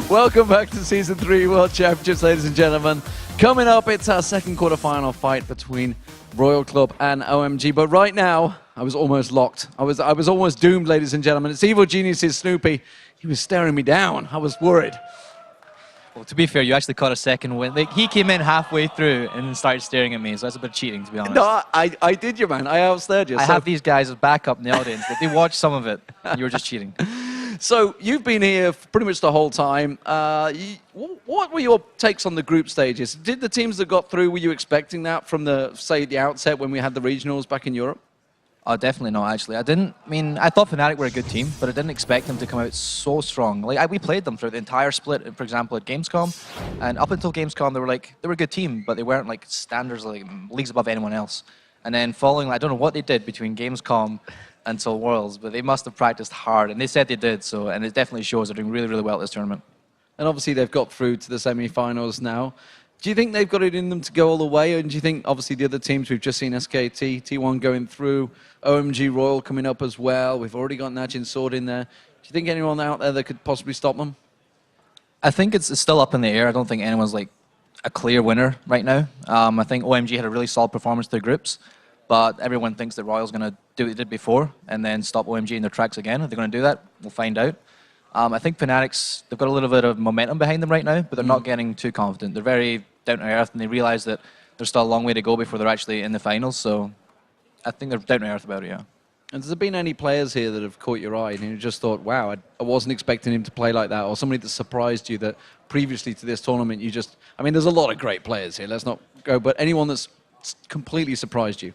Welcome back to Season 3 World Championships, ladies and gentlemen. Coming up, it's our second quarterfinal fight between Royal Club and OMG. But right now, I was almost locked. I was almost doomed, ladies and gentlemen. It's evil Geniuses Snoopeh. He was staring me down. I was worried. Well, to be fair, you actually caught a second win. Like, he came in halfway through and then started staring at me, so that's a bit cheating, to be honest. No, I did you, man. I outstared you. I have these guys as backup in the audience. If they watch some of it, you were just cheating. So you've been here pretty much the whole time. What were your takes on the group stages? Did the teams that got through, were you expecting that from the outset when we had the regionals back in Europe? Oh, definitely not, actually. I thought Fnatic were a good team, but I didn't expect them to come out so strong. Like, we played them through the entire split, for example, at Gamescom. And up until Gamescom, they were a good team, but they weren't like standards, like leagues above anyone else. And then following, I don't know what they did between Gamescom until Worlds, but they must have practiced hard, and they said they did, so, and it definitely shows they're doing really, really well at this tournament. And obviously they've got through to the semi-finals now. Do you think they've got it in them to go all the way, and do you think, obviously, the other teams, we've just seen SKT, T1 going through, OMG Royal coming up as well, we've already got Najin Sword in there. Do you think anyone out there that could possibly stop them? I think it's still up in the air. I don't think anyone's like a clear winner right now. I think OMG had a really solid performance through groups, but everyone thinks that Royal's going to do what they did before and then stop OMG in their tracks again. If they're going to do that, we'll find out. I think Fnatic's, they've got a little bit of momentum behind them right now, but they're not getting too confident. They're very down to earth, and they realize that there's still a long way to go before they're actually in the finals, so I think they're down to earth about it, yeah. And has there been any players here that have caught your eye and you just thought, wow, I wasn't expecting him to play like that, or somebody that surprised you that previously to this tournament you just, I mean, there's a lot of great players here, let's not go, but anyone that's completely surprised you?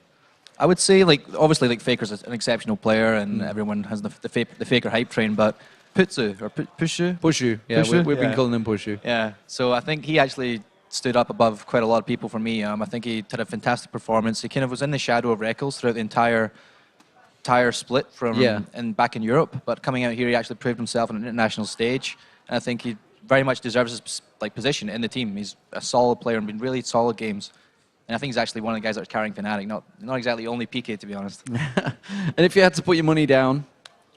I would say, like, obviously, like, Faker's an exceptional player, and everyone has the Faker hype train, but Putsu, or Pushu? Pushu, yeah, we've been calling him Pushu. Yeah, so I think he actually stood up above quite a lot of people for me. I think he had a fantastic performance. He kind of was in the shadow of Reckles throughout the entire split from and back in Europe, but coming out here, he actually proved himself on an international stage, and I think he very much deserves his position in the team. He's a solid player and been really solid games. And I think he's actually one of the guys that's carrying Fnatic, not exactly only PK, to be honest. And if you had to put your money down,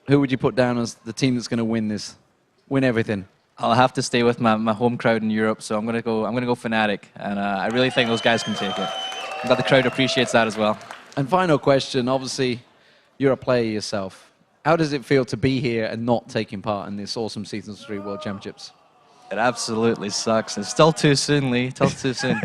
who would you put down as the team that's going to win everything? I'll have to stay with my home crowd in Europe, so I'm gonna go Fnatic, and I really think those guys can take it. I'm glad the crowd appreciates that as well. And final question, obviously, you're a player yourself. How does it feel to be here and not taking part in this awesome Season 3 World Championships? It absolutely sucks. It's still too soon, Lee. Still too soon.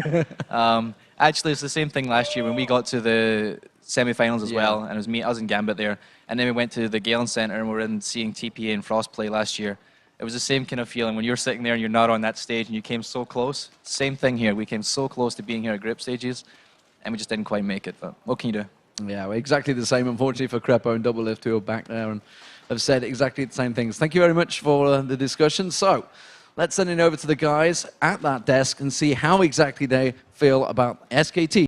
Actually, it's the same thing last year when we got to the semi-finals as well, and it was me. I was in Gambit there, and then we went to the Galen Center and we were in seeing TPA and Frost play last year. It was the same kind of feeling when you're sitting there and you're not on that stage and you came so close. Same thing here. We came so close to being here at group stages, and we just didn't quite make it. But what can you do? Yeah, well, exactly the same, unfortunately, for Crepo and Double Lift, who are back there and have said exactly the same things. Thank you very much for the discussion. So let's send it over to the guys at that desk and see how exactly they feel about SKT.